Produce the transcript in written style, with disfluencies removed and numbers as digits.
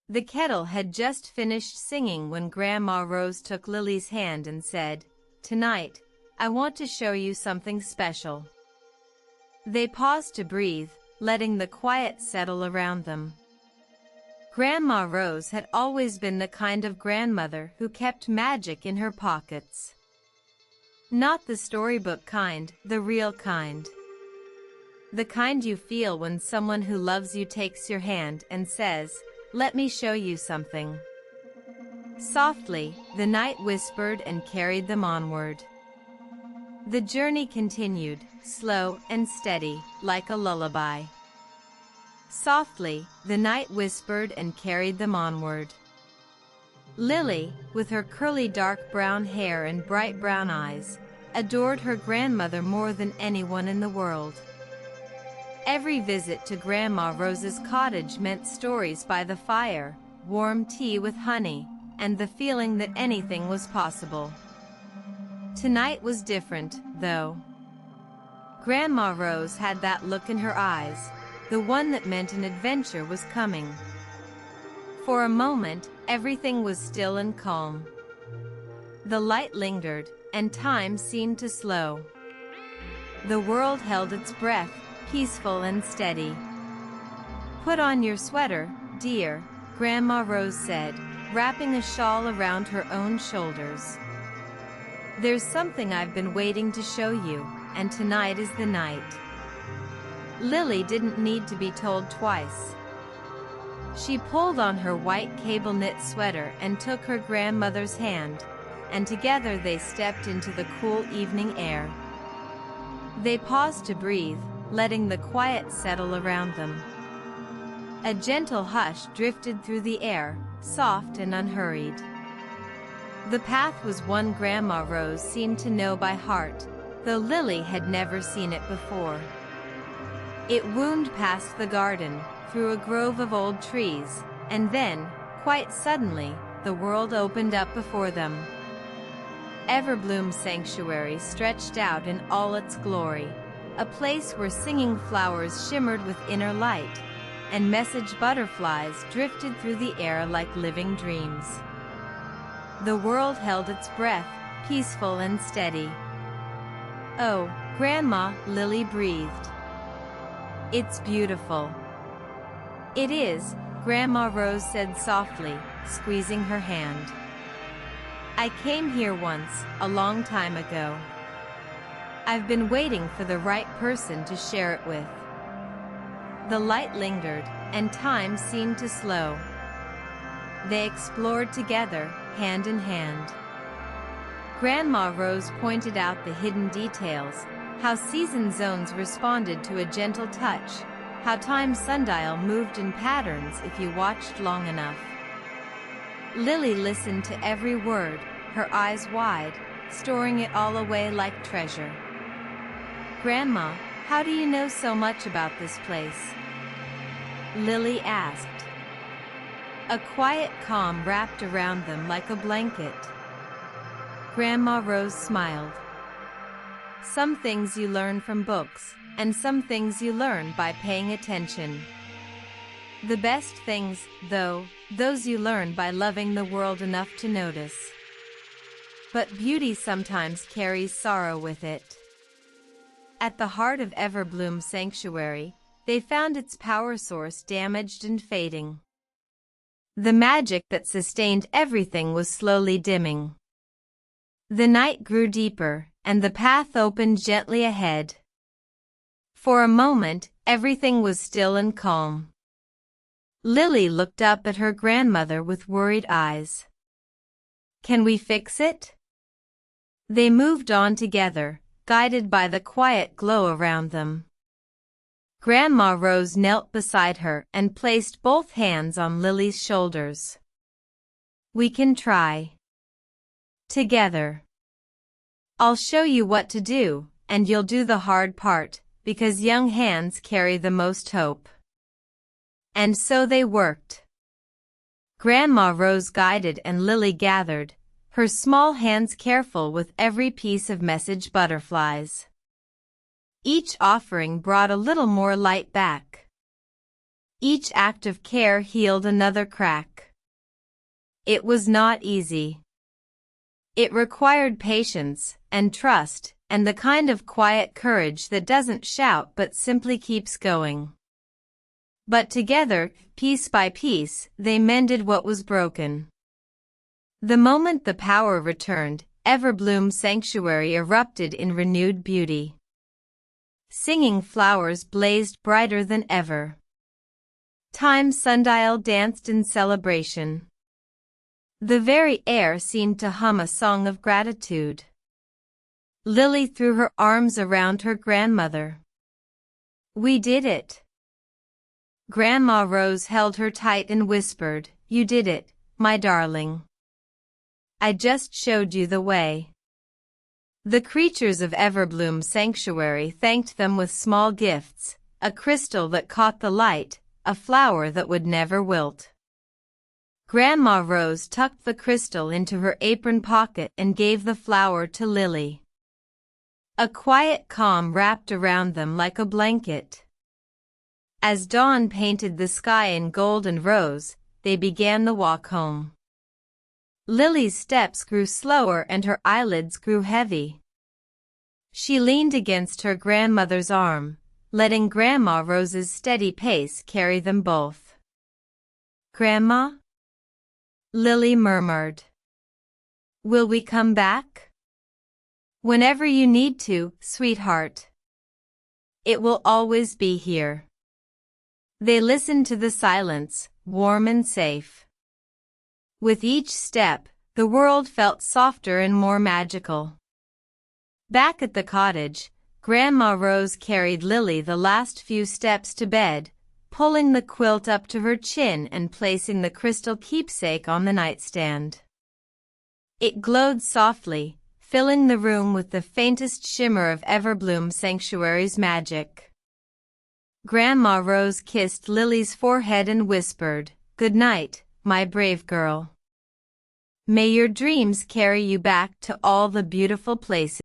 The kettle had just finished singing when Grandma Rose took Lily's hand and said, "Tonight, I want to show you something special." They paused to breathe, letting the quiet settle around them. Grandma Rose had always been the kind of grandmother who kept magic in her pockets. Not the storybook kind, the real kind. The kind you feel when someone who loves you takes your hand and says, "Let me show you something." Softly, the night whispered and carried them onward. The journey continued, slow and steady, like a lullaby. Softly, the night whispered and carried them onward. Lily, with her curly dark brown hair and bright brown eyes, adored her grandmother more than anyone in the world. Every visit to Grandma Rose's cottage meant stories by the fire, warm tea with honey, and the feeling that anything was possible. Tonight was different, though. Grandma Rose had that look in her eyes, the one that meant an adventure was coming. For a moment, everything was still and calm. The light lingered, and time seemed to slow. The world held its breath, peaceful and steady. "Put on your sweater, dear," Grandma Rose said, wrapping a shawl around her own shoulders. "There's something I've been waiting to show you, and tonight is the night." Lily didn't need to be told twice. She pulled on her white cable knit sweater and took her grandmother's hand, and together they stepped into the cool evening air. They paused to breathe, letting the quiet settle around them. A gentle hush drifted through the air, soft and unhurried. The path was one Grandma Rose seemed to know by heart, though Lily had never seen it before. It wound past the garden, through a grove of old trees, and then, quite suddenly, the world opened up before them. Everbloom Sanctuary stretched out in all its glory, a place where singing flowers shimmered with inner light, and message butterflies drifted through the air like living dreams. The world held its breath, peaceful and steady. "Oh, Grandma," Lily breathed. "It's beautiful." "It is," Grandma Rose said softly, squeezing her hand. "I came here once, a long time ago. I've been waiting for the right person to share it with." The light lingered, and time seemed to slow. They explored together, hand in hand. Grandma Rose pointed out the hidden details, how season zones responded to a gentle touch, how time's sundial moved in patterns if you watched long enough. Lily listened to every word, her eyes wide, storing it all away like treasure. "Grandma, how do you know so much about this place?" Lily asked. A quiet calm wrapped around them like a blanket. Grandma Rose smiled. "Some things you learn from books, and some things you learn by paying attention. The best things, though, those you learn by loving the world enough to notice. But beauty sometimes carries sorrow with it." At the heart of Everbloom Sanctuary, they found its power source damaged and fading. The magic that sustained everything was slowly dimming. The night grew deeper, and the path opened gently ahead. For a moment, everything was still and calm. Lily looked up at her grandmother with worried eyes. "Can we fix it?" They moved on together, guided by the quiet glow around them. Grandma Rose knelt beside her and placed both hands on Lily's shoulders. "We can try. Together. I'll show you what to do, and you'll do the hard part, because young hands carry the most hope." And so they worked. Grandma Rose guided and Lily gathered, her small hands careful with every piece of message butterflies. Each offering brought a little more light back. Each act of care healed another crack. It was not easy. It required patience and trust and the kind of quiet courage that doesn't shout but simply keeps going. But together, piece by piece, they mended what was broken. The moment the power returned, Everbloom Sanctuary erupted in renewed beauty. Singing flowers blazed brighter than ever. Time's sundial danced in celebration. The very air seemed to hum a song of gratitude. Lily threw her arms around her grandmother. "We did it." Grandma Rose held her tight and whispered, "You did it, my darling. I just showed you the way." The creatures of Everbloom Sanctuary thanked them with small gifts, a crystal that caught the light, a flower that would never wilt. Grandma Rose tucked the crystal into her apron pocket and gave the flower to Lily. A quiet calm wrapped around them like a blanket. As dawn painted the sky in gold and rose, they began the walk home. Lily's steps grew slower and her eyelids grew heavy. She leaned against her grandmother's arm, letting Grandma Rose's steady pace carry them both. "Grandma?" Lily murmured. "Will we come back?" "Whenever you need to, sweetheart. It will always be here." They listened to the silence, warm and safe. With each step, the world felt softer and more magical. Back at the cottage, Grandma Rose carried Lily the last few steps to bed, pulling the quilt up to her chin and placing the crystal keepsake on the nightstand. It glowed softly, filling the room with the faintest shimmer of Everbloom Sanctuary's magic. Grandma Rose kissed Lily's forehead and whispered, "Good night, my brave girl. May your dreams carry you back to all the beautiful places